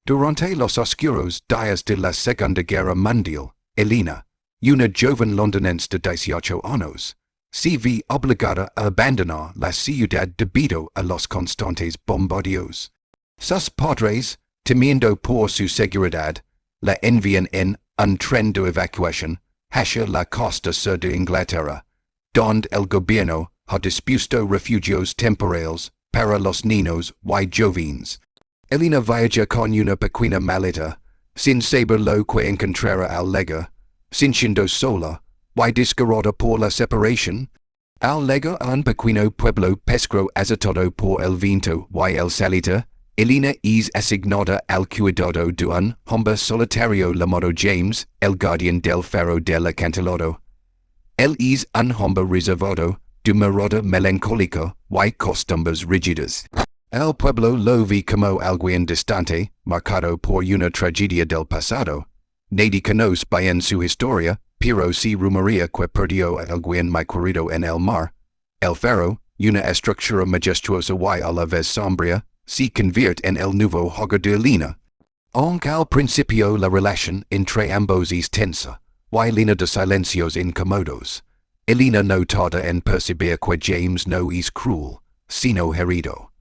Durante los oscuros días de la Segunda Guerra Mundial, Elena, una joven londinense de 18 años, se ve obligada a abandonar la ciudad debido a los constantes bombardeos. Sus padres, temiendo por su seguridad, la envían en un tren de evacuación hacia la costa sur de Inglaterra, donde el gobierno ha dispuesto refugios temporales para los niños y jóvenes. Elena viaja con una pequeña maleta, sin saber lo que encontrará al llegar, sintiendo sola y desgarrada por la separación. Al llegar a un pequeño pueblo pesquero azotado por el viento y el salita, Elena es asignada al cuidado de un hombre solitario llamado James, el guardián del Faro del acantilado. Él es un hombre reservado, de mirada melancólica y costumbres rígidas. El pueblo lo ve como algo distante, marcado por una tragedia del pasado. Nadie conoce bien su historia, pero se rumorea que perdió a alguien muy querido en el mar. El Faro, una estructura majestuosa y a la vez sombría, se convierte en el nuevo hogar de Elena. Aunque al principio la relación entre ambos es tensa, y llena de silencios incómodos, Elena no tarda en percibir que James no es cruel, sino herido.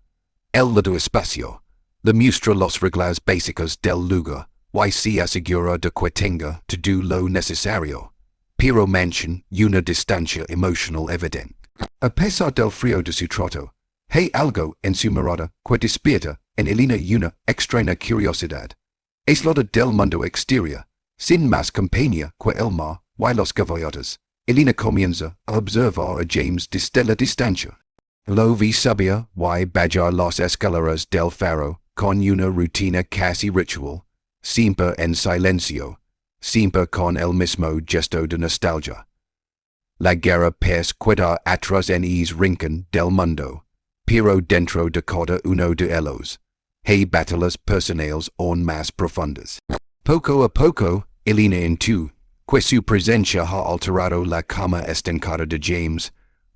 Él le da espacio, le muestra los reglas básicos del lugar, y se asegura de que tenga todo lo necesario, pero mantiene una distancia emocional evidente. A pesar del frío de su trato, hay algo en su mirada que despierta en Elena una extraña curiosidad. Es la del mundo exterior, sin más compañía que el mar y los gaviotas. Elena comienza a observar a James desde la distancia. Lo vi subir y bajar las escaleras del Faro con una rutina casi ritual, siempre en silencio, siempre con el mismo gesto de nostalgia. La guerra parece quedar atrás en es rincón del mundo, pero dentro de cada uno de ellos, hay batallas personales aún más profundas. Poco a poco, Elena intuye que su presencia ha alterado la calma estancada de James,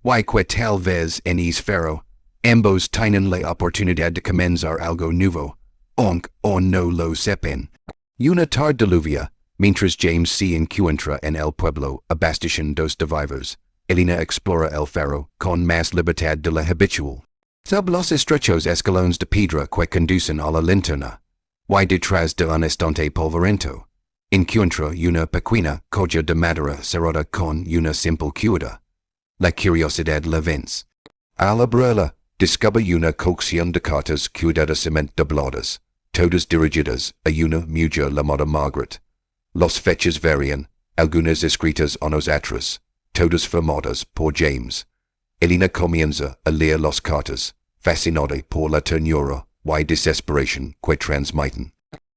y que tal vez en es Faro, ambos tienen la oportunidad de comenzar algo nuevo, aunque aún no lo sepan. Una tarde diluvia, mientras James se encuentra en el pueblo abasteciendo de víveres, Elena explora el Faro con más libertad de la habitual. Sub los estrechos escalones de piedra que conducen a la linterna, y detrás de un estante polvoriento, encuentra una pequeña colla de madera cerrada con una simple cuerda. La curiosidad la vence. Al abrirla, descubre una colección de cartas cuidadosamente dobladas, todas dirigidas a una mujer llamada Margaret. Las fechas varían, algunas escritas años atrás, todas firmadas por James. Elena comienza a leer las cartas, fascinada por la ternura y desesperación que transmiten.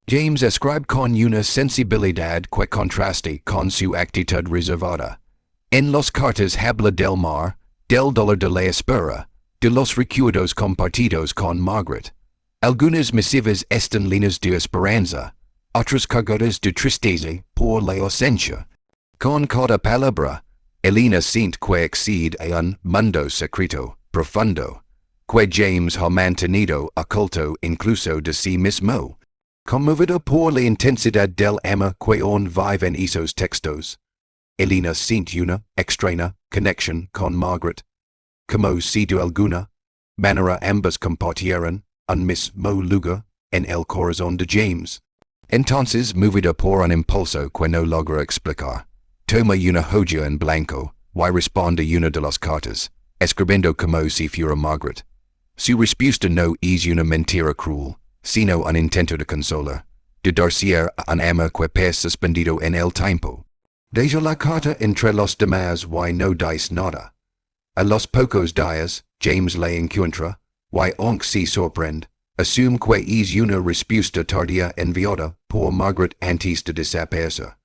James escribe con una sensibilidad que contrasta con su actitud reservada. En las cartas habla del mar, del dolor de la espera, de los recuerdos compartidos con Margaret. Algunas misivas están llenas de esperanza, otras cargadas de tristeza por la ausencia. Con cada palabra, Elena siente que accede a un mundo secreto, profundo, que James ha mantenido oculto incluso de sí mismo. Conmovida por la intensidad del amor que aún vive en esos textos, Elena siente una extraña conexión con Margaret. Como si de alguna manera ambas compartieran un mismo lugar en el corazón de James. Entonces, movida por un impulso que no logra explicar, toma una hoja en blanco y responde una de las cartas, escribiendo como si fuera Margaret. Su respuesta no es una mentira cruel, sino un intento de consolar, de dar cierre a un amor que parece suspendido en el tiempo. Deja la carta entre los demás y no dice nada. A los pocos días, James la encuentra, y aunque se sorprende, asume que es una respuesta tardía enviada por Margaret antes de desaparecer.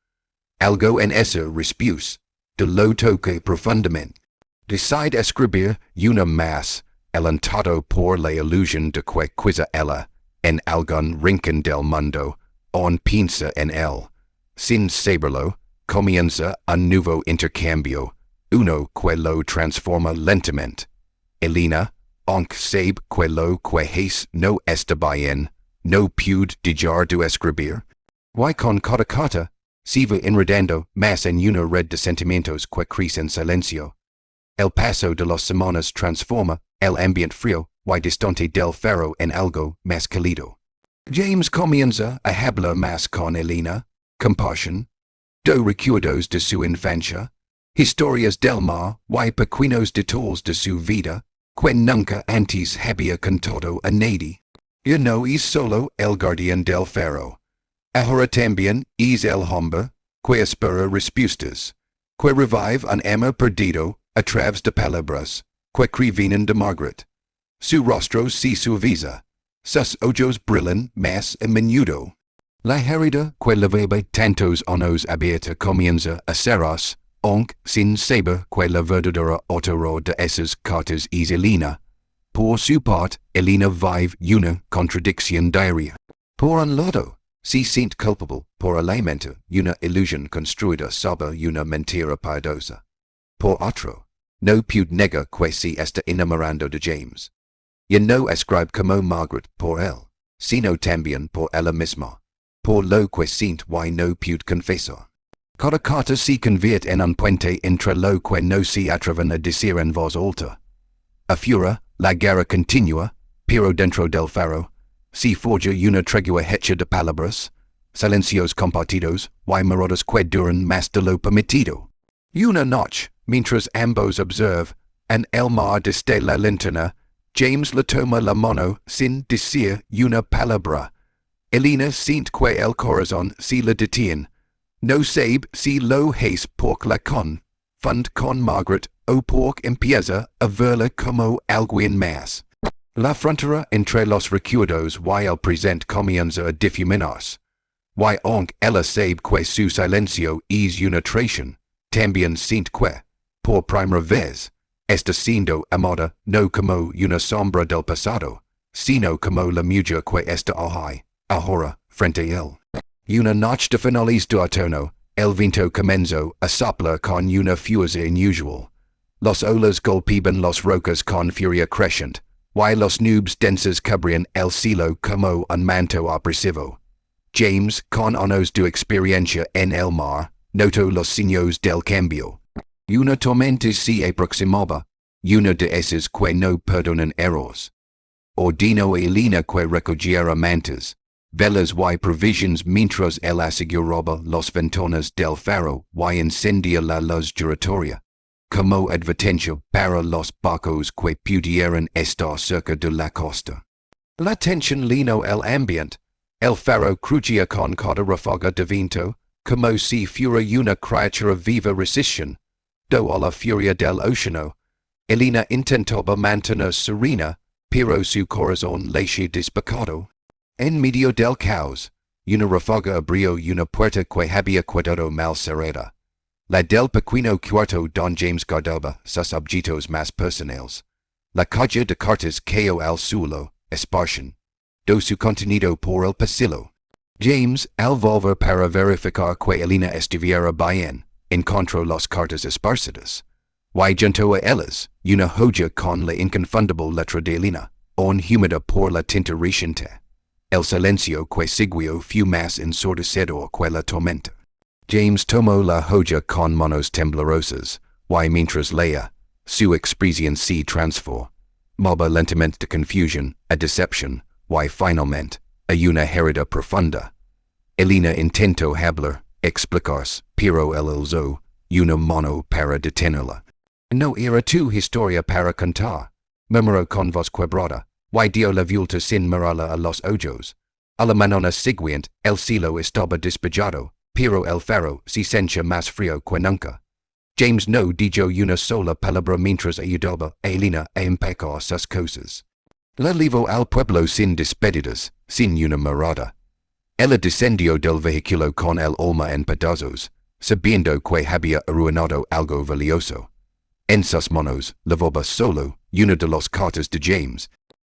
Algo en esa respuesta, de lo toque profundamente. Decide escribir una más, alentado por la ilusión de que quizá ella, en algún rincón del mundo, aún piensa en él. Sin saberlo, comienza un nuevo intercambio, uno que lo transforma lentamente. Elena, aunque sabe que lo que hace no está bien, no pude dejar de escribir. Y con cada carta, siva enredando más en una red de sentimientos que crece en silencio. El paso de las semanas transforma el ambiente frío y distante del Faro en algo más cálido. James comienza a hablar más con Elena, compasión, do recuerdos de su infancia, historias del mar y pequeños detalles de su vida, que nunca antes había contado a nadie. Y no es solo el guardián del Faro. Ahora también es el hombre que espera respuestas, que revive un amor perdido a través de palabras que vienen de Margaret. Su rostro se suaviza, sus ojos brillan más a menudo. La herida que llevaba tantos años abierta comienza a cerrarse, aunque sin saber que la verdadera autora de esas cartas es Elena. Por su parte, Elena vive una contradicción diaria. Por un lado, se siente culpable por alimentar una ilusión construida sobre una mentira piadosa. Por otro, no puede negar que se está enamorando de James. Y no escribe como Margaret por él, sino también por ella misma, por lo que siente y no puede confesar. Cada carta se convierte en un puente entre lo que no se atreven a decir en voz alta. Afuera, la guerra continúa, pero dentro del Faro, se forja una tregua hecha de palabras, silencios compartidos y miradas que duran más de lo permitido. Y una noche, mientras ambos observan en el mar desde la linterna, James le toma la mano sin decir una palabra. Elena siente que el corazón se le detiene. No sabe si lo hace porque la confund con Margaret o porque empieza a verla como alguien más. La frontera entre los recuerdos y el presente comienza a difuminarse. Y aunque ella sabe que su silencio es una traición, también siente que, por primera vez, está siendo amada no como una sombra del pasado, sino como la mujer que está ahora, frente a él. Una noche de finales de otoño, el viento comenzó a soplar con una fuerza inusual. Las olas golpeaban las rocas con furia creciente, y las nubes densas cubrían el cielo como un manto opresivo. James, con años de experiencia en el mar, notó los signos del cambio. Una tormenta se aproximaba, una de esas que no perdonan errores. Ordenó a Elena que recogiera mantas, velas y provisions mientras él aseguraba las ventanas del Faro y encendía la luz giratoria, como advertencia para los barcos que pudieran estar cerca de la costa. La tensión llenó el ambiente. El Faro crujía con cada ráfaga de viento, como si fuera una criatura viva resistente. Do a la furia del océano, Elena intentaba mantener serena, pero su corazón late despacado. En medio del caos, una ráfaga abrió una puerta que había quedado mal cerrada. La del pequeño cuarto don James guardaba sus objetos más personales. La caja de cartas cayó al suelo, esparcida, do su contenido por el pasillo. James, al volver para verificar que Elena estuviera bien, encontró las cartas esparcidas. Y junto a ellas, una hoja con la inconfundible letra de Elena, aún húmeda por la tinta reciente. El silencio que siguió fue más ensordecedor que la tormenta. James tomó la hoja con manos temblorosas, y mientras leía, su expresión se transformaba lentamente de confusión a decepción, y finalmente, a una herida profunda. Elena intentó hablar, explicarse, pero él alzó una mano para detenerla. No era tu historia para contar, murmuró con voz quebrada, y dio la vuelta sin mirarla a los ojos. A la mañana siguiente, el cielo estaba despejado, pero el Faro se sentía más frío que nunca. James no dijo una sola palabra mientras ayudaba a Elena a empacar sus cosas. La llevó al pueblo sin despedidas, sin una mirada. Ella descendió del vehículo con el alma en pedazos, sabiendo que había arruinado algo valioso. En sus manos llevaba solo una de las cartas de James,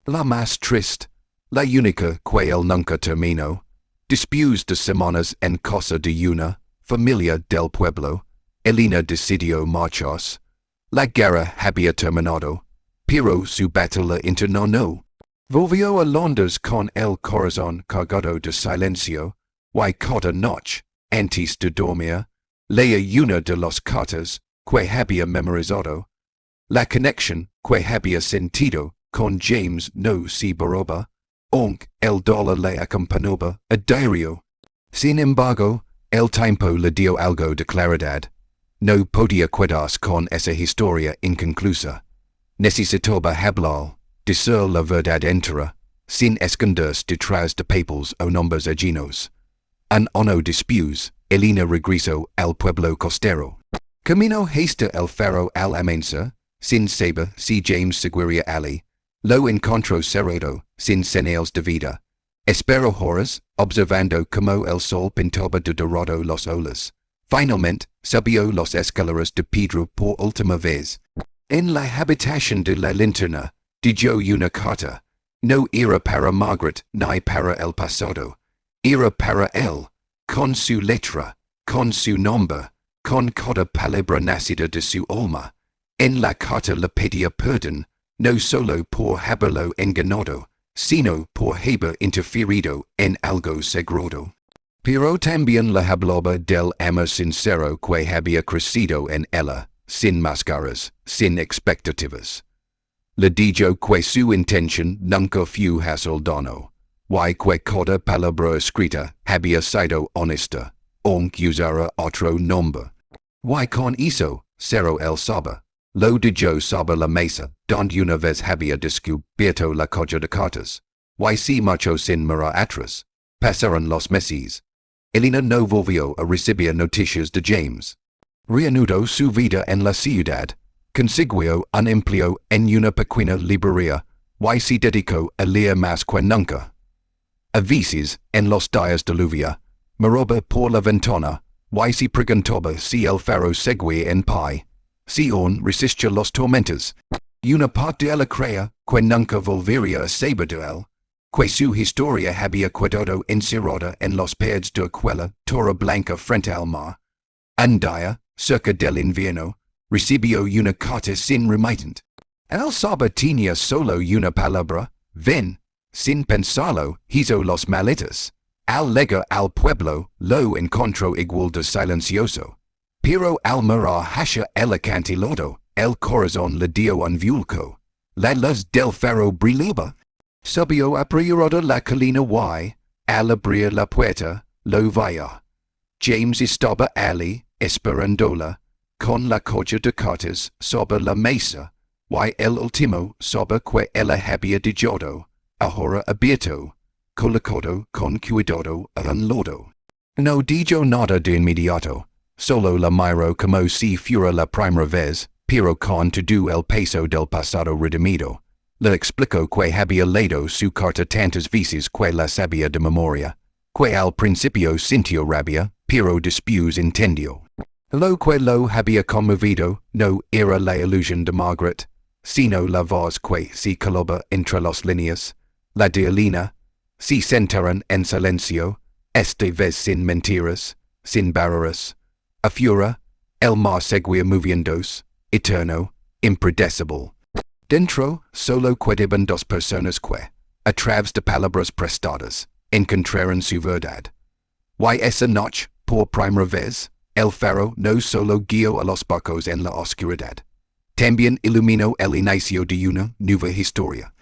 la más triste, la única que él nunca terminó. Después de semanas en casa de una familia del pueblo, Elena decidió marcharse. La guerra había terminado, pero su batalla internal no. Volvió a Londres con el corazón cargado de silencio, y cada noche, antes de dormir, leía una de las cartas que había memorizado. La conexión que había sentido con James no se borraba, aunque el dolor le acompañaba a diario. Sin embargo, el tiempo le dio algo de claridad. No podía quedarse con esa historia inconclusa. Necesitaba hablar, decir la verdad entera, sin esconderse detrás de papeles o nombres ajenos. En uno después, Elena regresó al pueblo costero. Camino hasta el Faro al amanecer, sin saber si James seguiría allí. Lo encontró cerrado, sin señales de vida. Esperó horas, observando cómo el sol pintaba de dorado las olas. Finalmente, subió las escaleras de piedra por última vez. En la habitación de la linterna, dejó una carta. No era para Margaret ni para el pasado. Era para él, con su letra, con su nombre, con cada palabra nacida de su alma. En la carta le pedía perdón, no solo por haberlo engañado, sino por haber interferido en algo sagrado. Pero también le hablaba del amor sincero que había crecido en ella, sin máscaras, sin expectativas. Le dijo que su intención nunca fue hacer daño, y que cada palabra escrita había sido honesta, aunque usara otro nombre. Y con eso, cerró el sobre. Lo dejó sobre la mesa, donde una vez había descubierto la caja de cartas. Y se marchó sin mirar atrás. Pasaron los meses. Elena no volvió a recibir noticias de James. Reanudó su vida en la ciudad. Consiguió un empleo en una pequeña librería, y se dedicó a leer más que nunca. A veces, en los días de lluvia, miraba por la ventana, y se preguntaba si el Faro seguía en pie. Si aún resistía las tormentas. Una parte de la creía que nunca volvería a saber de él, que su historia había quedado encerrada en los pads de aquella torre blanca frente al mar. Un día, cerca del invierno, recibió una carta sin remitente. El sobre tenía solo una palabra, ven. Sin pensarlo, hizo las maletas. Al llegar al pueblo, lo encontró igual de silencioso. Pero al mirar hacia el acantilado, el corazón le dio un vuelco. La luz del faro brillaba. Subió apresurada la colina y, al abrir la puerta, lo vio. James estaba allí, esperándola, con la caja de cartas sobre la mesa, y el último sobre que ella había dejado, ahora abierto, colocado con cuidado a un lado. No dijo nada de inmediato. Solo la miró como si fuera la primera vez, pero con todo el peso del pasado redimido. Le explicó que había leído su carta tantas veces que la sabía de memoria, que al principio sintió rabia, pero después entendió. Lo que lo había conmovido no era la ilusión de Margaret, sino la voz que se colaba entre las líneas, la de Elena. Se sentaron en silencio, esta vez sin mentiras, sin barreras. Afuera, el mar seguía moviéndose, eterno, impredecible. Dentro, solo quedaban dos personas que, a través de palabras prestadas, encontraron su verdad. Y esa noche, por primera vez, el faro no solo guió a los barcos en la oscuridad, también iluminó el inicio de una nueva historia.